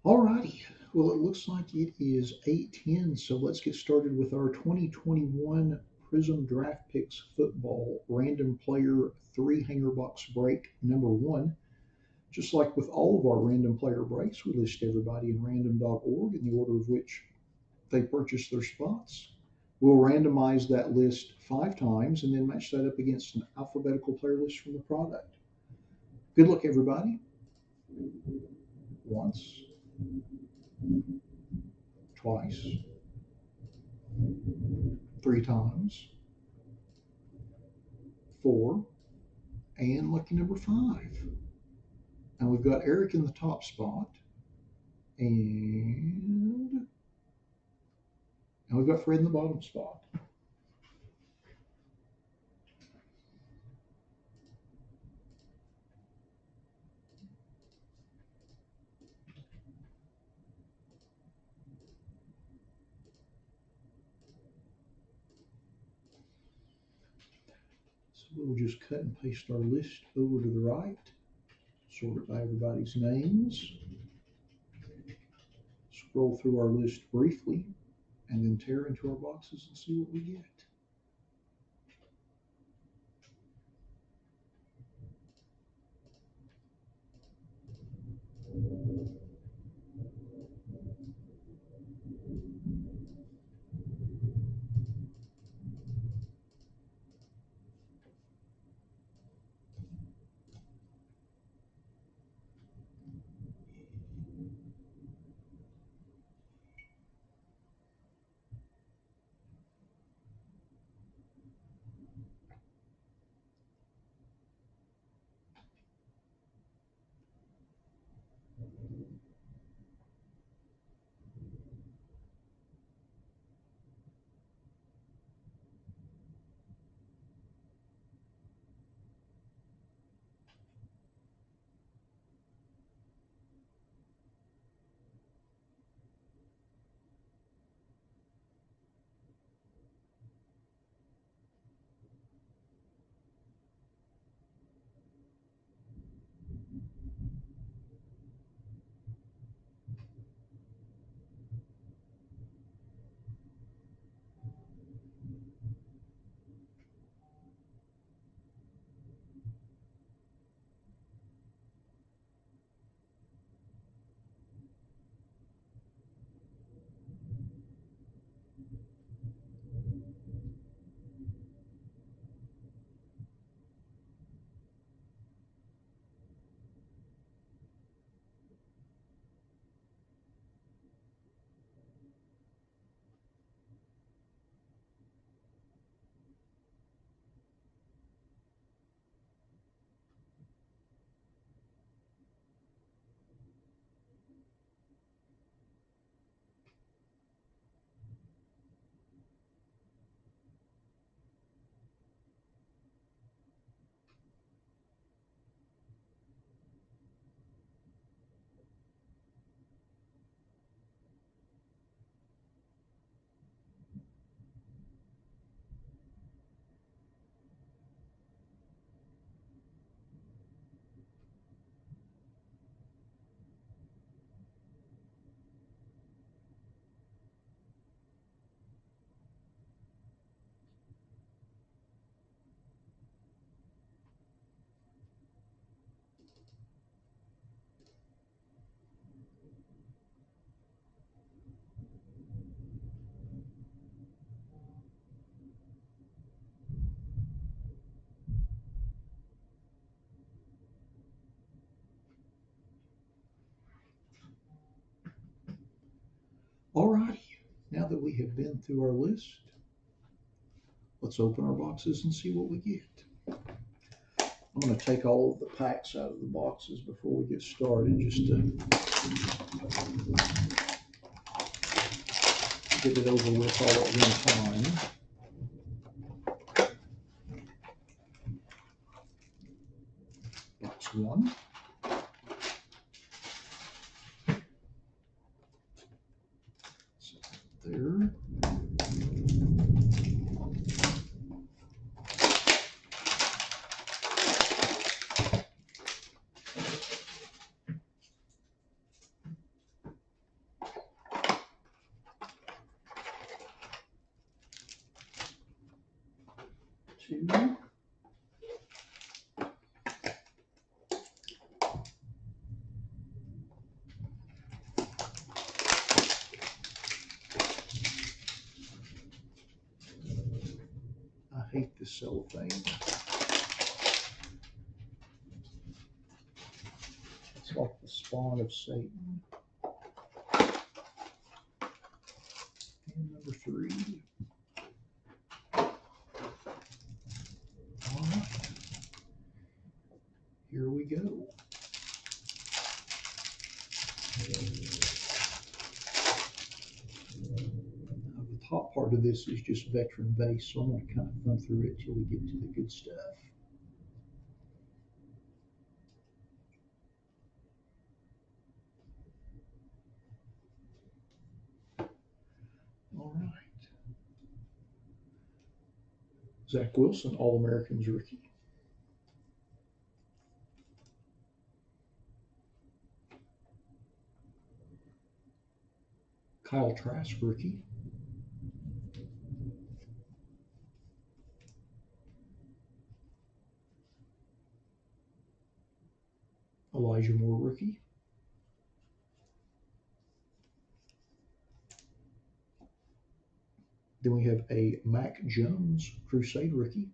Alrighty, well, it looks like it is 8:10, so let's get started with our 2021 Prizm Draft Picks Football Random Player 3 Hanger Box Break number 1. Just like with all of our random player breaks, we list everybody in random.org in the order of which they purchased their spots. We'll randomize that list 5 times and then match that up against an alphabetical player list from the product. Good luck, everybody. Once, twice, 3 times, 4, and lucky number 5. And we've got Eric in the top spot, and we've got Fred in the bottom spot. So we'll just cut and paste our list over to the right, sort it by everybody's names, scroll through our list briefly, and then tear into our boxes and see what we get. Alrighty, now that we have been through our list, let's open our boxes and see what we get. I'm going to take all of the packs out of the boxes before we get started just to get it over with all at one time. Box 1. There. cellophane. It's like the spawn of Satan. And number 3. All right. Here we go. The top part of this is just veteran base, so I'm going to kind of thumb through it till we get to the good stuff. All right. Zach Wilson, All-Americans rookie. Kyle Trask rookie. Elijah Moore rookie. Then we have a Mac Jones Crusade rookie.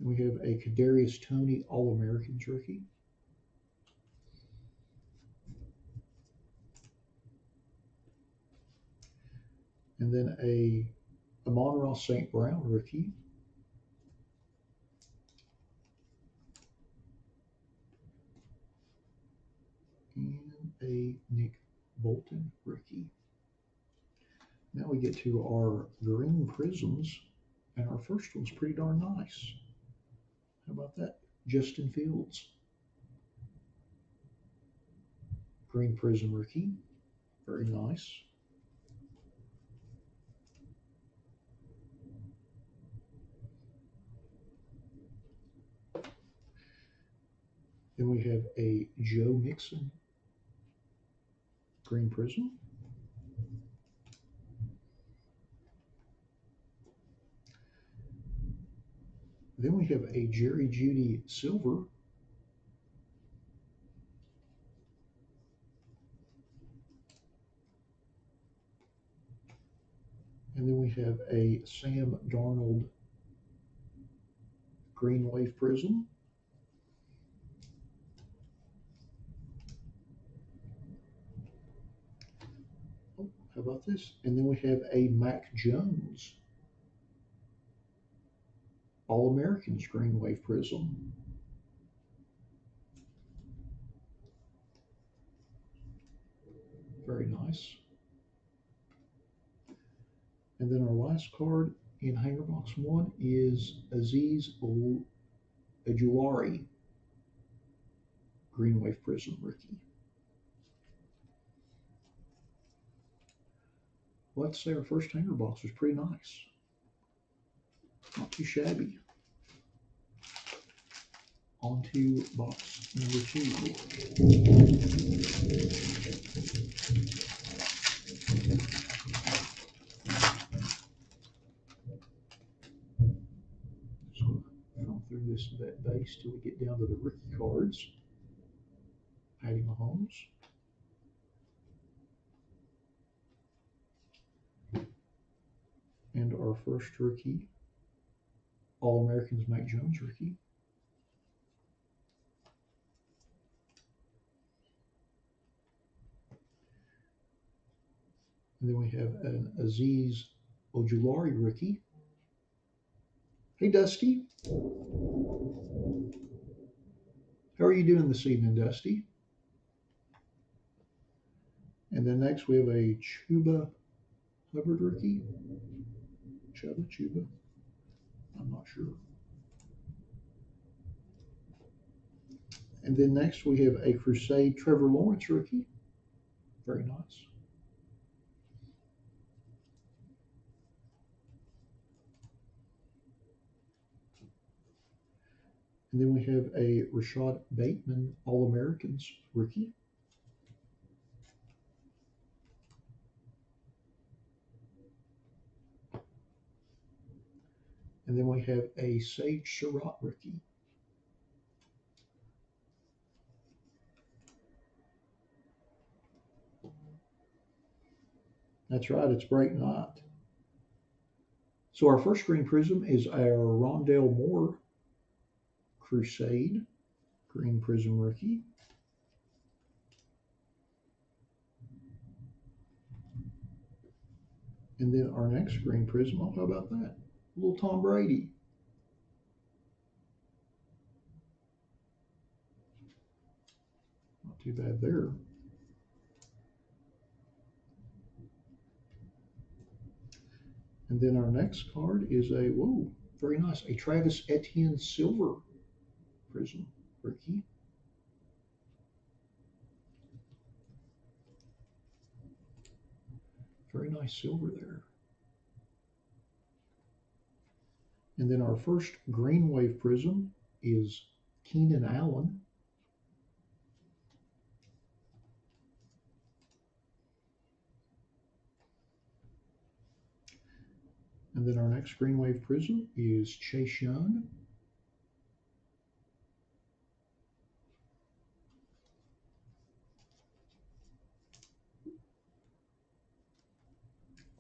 Then we have a Kadarius Toney All-Americans rookie. And then a Amon-Ra St. Brown rookie. And a Nick Bolton rookie. Now we get to our green prisms, and our first one's pretty darn nice. How about that? Justin Fields. Green prism rookie. Very nice. Then we have a Joe Mixon green prism. Then we have a Jerry Jeudy silver. And then we have a Sam Darnold green wave prism. Oh, how about this? And then we have a Mac Jones All-Americans green wave prism. Very nice. And then our last card in Hanger Box 1 is Azeez Ojulari green wave prism rookie. Well, let's say our first Hanger Box was pretty nice. Not too shabby. On to box number 2. Just going to thumb through this base till we get down to the rookie cards. Patty Mahomes. And our first rookie, All-Americans Mac Jones rookie. And then we have an Azeez Ojulari rookie. Hey, Dusty. How are you doing this evening, Dusty? And then next we have a Chuba Hubbard rookie. Chuba. I'm not sure. And then next we have a Crusade Trevor Lawrence rookie. Very nice. And then we have a Rashad Bateman All-Americans rookie. And then we have a Sage Surratt rookie. That's right, it's break night. So our first green prism is our Rondale Moore Crusade green prism rookie. And then our next green prism, oh, how about that? A little Tom Brady. Not too bad there. And then our next card is a, whoa, very nice, a Travis Etienne silver prism rookie. Very nice silver there. And then our first green wave prism is Keenan Allen. And then our next green wave prism is Chase Young.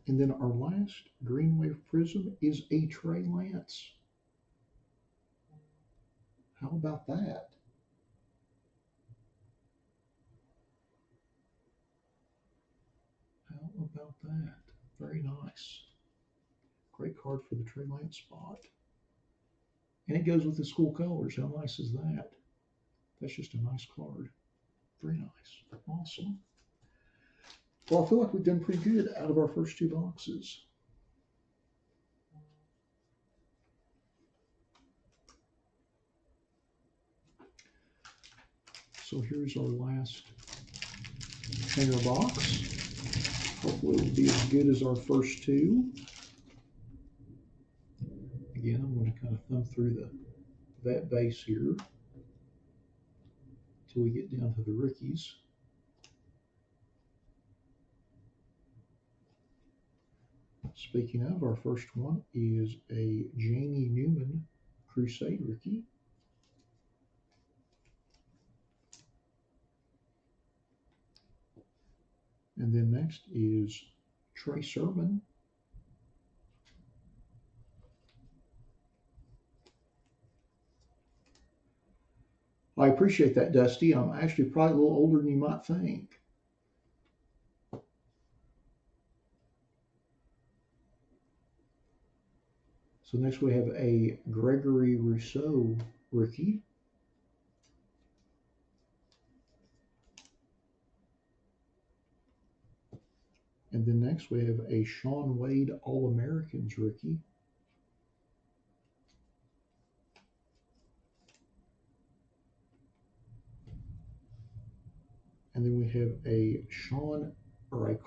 And then our last green wave prism is a Trey Lance. How about that? How about that? Very nice. Great card for the Trey Lance spot. And it goes with the school colors. How nice is that? That's just a nice card. Very nice. Awesome. Well, I feel like we've done pretty good out of our first two boxes. So here's our last hanger box. Hopefully it will be as good as our first two. Again, I'm going to kind of thumb through that base here until we get down to the rookies. Speaking of, our first one is a Jamie Newman Crusade rookie. And then next is Trey Sermon. I appreciate that, Dusty. I'm actually probably a little older than you might think. So next we have a Gregory Rousseau rookie. And then next we have a Shaun Wade All-Americans rookie. And then we have a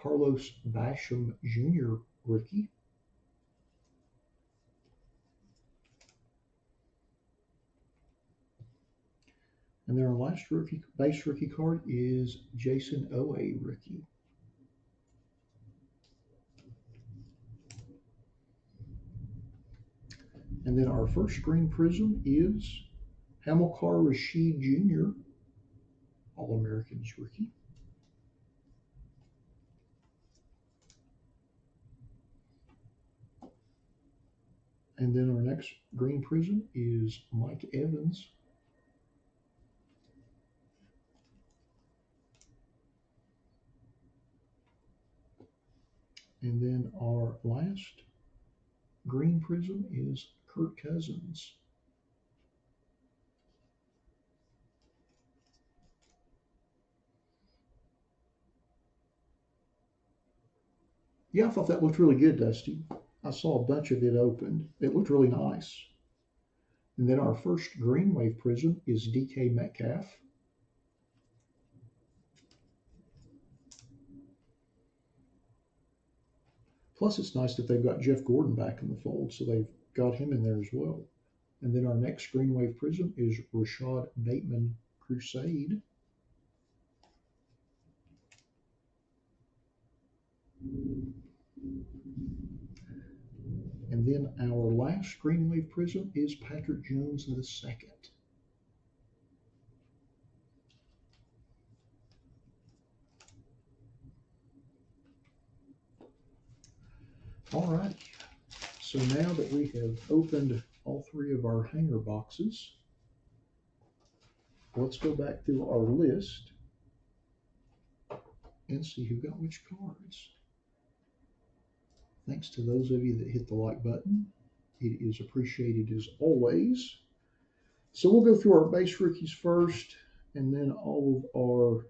Carlos Basham Jr. rookie. And then our last base rookie card is Jason Owe rookie. And then our first green prism is Hamilcar Rashed Jr. All-Americans rookie. And then our next green prism is Mike Evans. And then our last green prism is Kirk Cousins. Yeah, I thought that looked really good, Dusty. I saw a bunch of it opened. It looked really nice. And then our first green wave prism is DK Metcalf. Plus, it's nice that they've got Jeff Gordon back in the fold, so they've got him in there as well. And then our next green wave prism is Rashad Bateman Crusade. And then our last green wave prism is Patrick Jones II. All right. So now that we have opened all three of our hanger boxes, let's go back through our list and see who got which cards. Thanks to those of you that hit the like button. It is appreciated as always. So we'll go through our base rookies first, and then all of our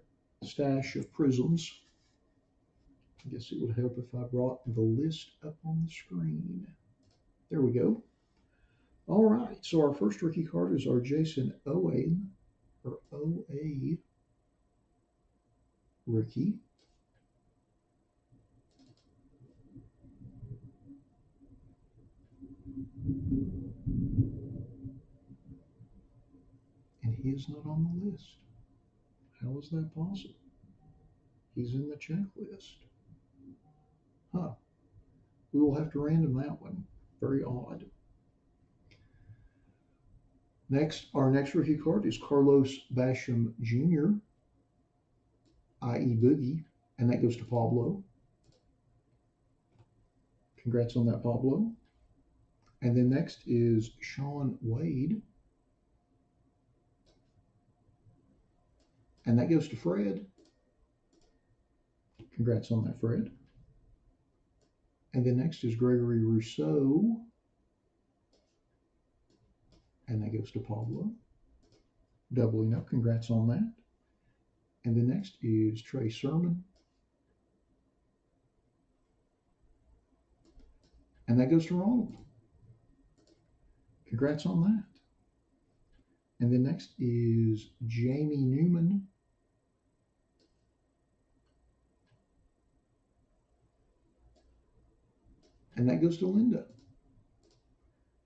stash of prisms. I guess it would help if I brought the list up on the screen. There we go. All right, so our first rookie card is our Jason Owen, or OA rookie. And he is not on the list. How is that possible? He's in the checklist. Huh. We will have to random that one. Very odd. Next, our next rookie card is Carlos Basham Jr., i.e. Boogie, and that goes to Pablo. Congrats on that, Pablo. And then next is Sean Wade, and that goes to Fred. Congrats on that, Fred. And then next is Gregory Rousseau, and that goes to Pablo. Doubling up, congrats on that. And then next is Trey Sermon, and that goes to Ronald. Congrats on that. And then next is Jamie Newman, and that goes to Linda.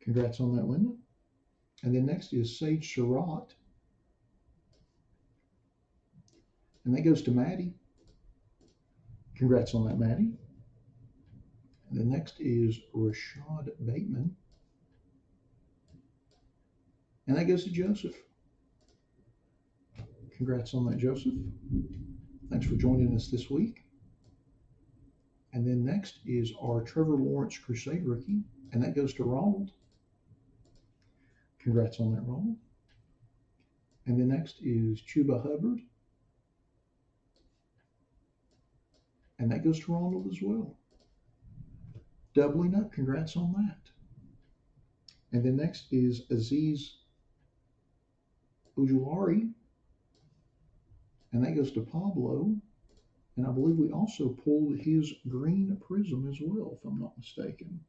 Congrats on that, Linda. And then next is Sage Surratt, and that goes to Maddie. Congrats on that, Maddie. And the next is Rashad Bateman, and that goes to Joseph. Congrats on that, Joseph. Thanks for joining us this week. And then next is our Trevor Lawrence Crusade rookie, and that goes to Ronald. Congrats on that, Ronald. And then next is Chuba Hubbard, and that goes to Ronald as well. Doubling up, congrats on that. And then next is Aziz Ujulari, and that goes to Pablo. And I believe we also pulled his green prism as well, if I'm not mistaken.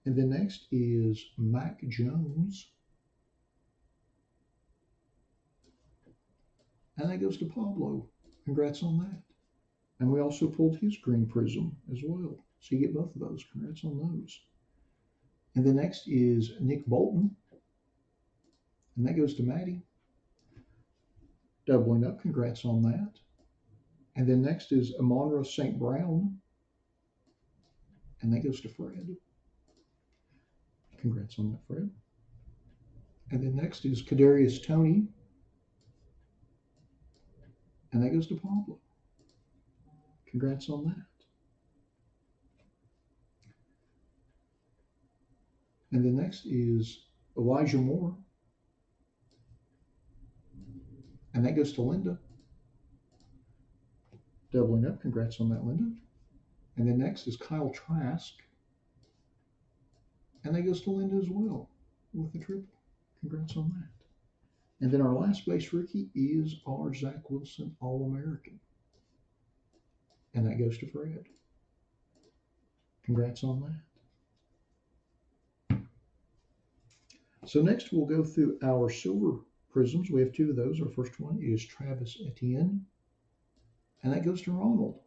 And then next is Mac Jones, and that goes to Pablo. Congrats on that. And we also pulled his green prism as well. So you get both of those. Congrats on those. And the next is Nick Bolton, and that goes to Maddie. Doubling up, congrats on that. And then next is Amonra St. Brown, and that goes to Fred. Congrats on that, Fred. And then next is Kadarius Toney, and that goes to Pablo. Congrats on that. And the next is Elijah Moore, and that goes to Linda. Doubling up, congrats on that, Linda. And then next is Kyle Trask, and that goes to Linda as well with the triple. Congrats on that. And then our last base rookie is our Zach Wilson All-American, and that goes to Fred. Congrats on that. So next we'll go through our silver prisms. We have two of those. Our first one is Travis Etienne, and that goes to Ronald.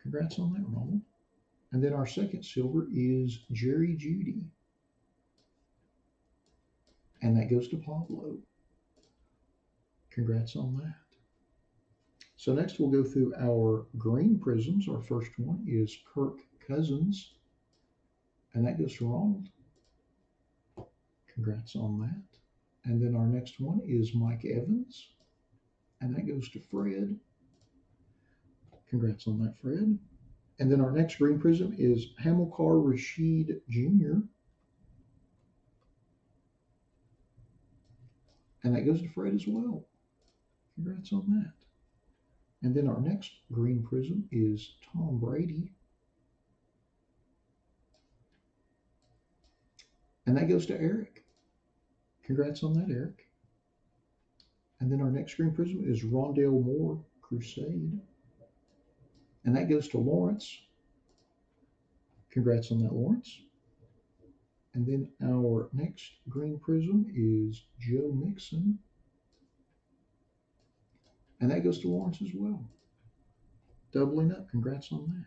Congrats on that, Ronald. And then our second silver is Jerry Jeudy, and that goes to Pablo. Congrats on that. So next we'll go through our green prisms. Our first one is Kirk Cousins, and that goes to Ronald. Congrats on that. And then our next one is Mike Evans, and that goes to Fred. Congrats on that, Fred. And then our next green prism is Hamilcar Rashid Jr. And that goes to Fred as well. Congrats on that. And then our next green prism is Tom Brady. And that goes to Eric. Congrats on that, Eric. And then our next green prism is Rondale Moore Crusade. And that goes to Lawrence. Congrats on that, Lawrence. And then our next green prism is Joe Mixon. And that goes to Lawrence as well. Doubling up. Congrats on that.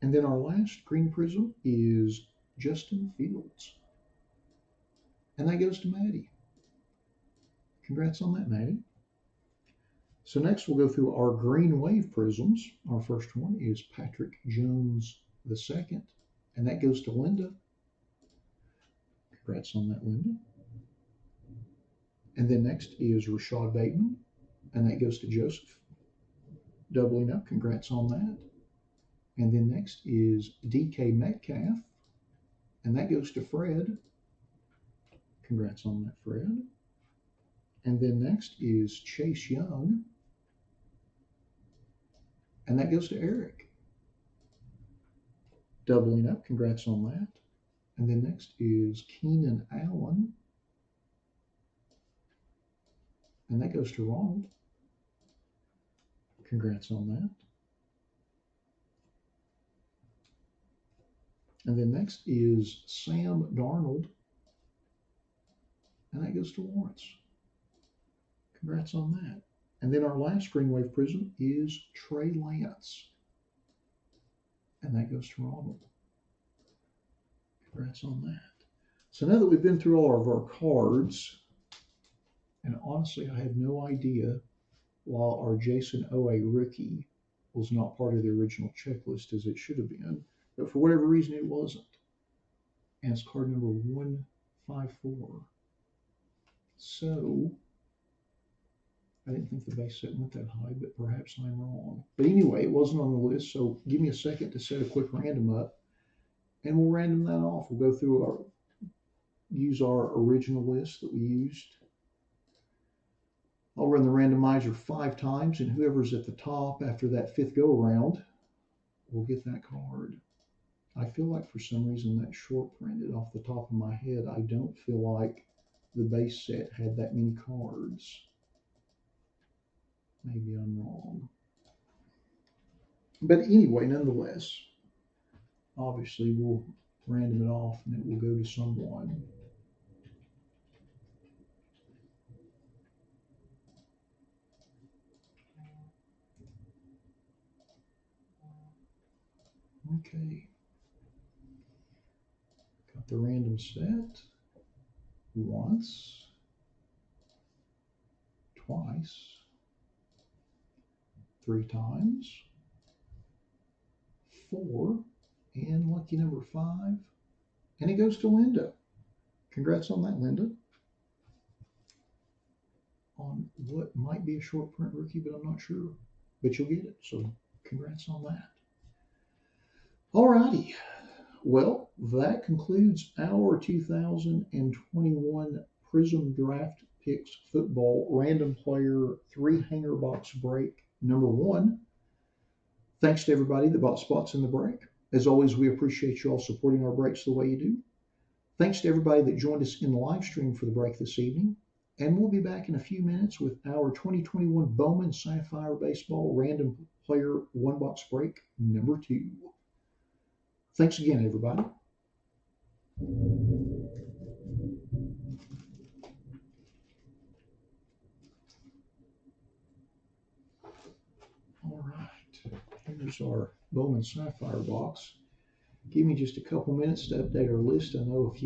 And then our last green prism is Justin Fields. And that goes to Maddie. Congrats on that, Maddie. So next we'll go through our green wave prisms. Our first one is Patrick Jones II. And that goes to Linda. Congrats on that, Linda. And then next is Rashad Bateman. And that goes to Joseph. Doubling up. Congrats on that. And then next is DK Metcalf. And that goes to Fred. Congrats on that, Fred. And then next is Chase Young. And that goes to Eric. Doubling up. Congrats on that. And then next is Keenan Allen. And that goes to Ronald. Congrats on that. And then next is Sam Darnold. And that goes to Lawrence. Congrats on that. And then our last green wave prism is Trey Lance. And that goes to Ronald. Congrats on that. So now that we've been through all of our cards, and honestly, I have no idea why our Jason OA rookie was not part of the original checklist as it should have been, but for whatever reason it wasn't. And it's card number 154. So I didn't think the base set went that high, but perhaps I'm wrong. But anyway, it wasn't on the list, so give me a second to set a quick random up, and we'll random that off. We'll go through use our original list that we used. I'll run the randomizer 5 times, and whoever's at the top after that 5th go around will get that card. I feel like for some reason that short printed off the top of my head, I don't feel like the base set had that many cards. Maybe I'm wrong. But anyway, nonetheless, obviously we'll random it off and it will go to someone. Okay. Got the random set once, twice, 3 times, 4, and lucky number 5. And it goes to Linda. Congrats on that, Linda. On what might be a short print rookie, but I'm not sure. But you'll get it. So congrats on that. Alrighty. Well, that concludes our 2021 Prizm Draft Picks Football Random Player 3 Hanger Box Break number 1. Thanks to everybody that bought spots in the break. As always, we appreciate you all supporting our breaks the way you do. Thanks to everybody that joined us in the live stream for the break this evening. And we'll be back in a few minutes with our 2021 Bowman Sapphire Baseball Random Player 1 Box Break number 2. Thanks again, everybody. All right, here's our Bowman Sapphire box. Give me just a couple minutes to update our list. I know a few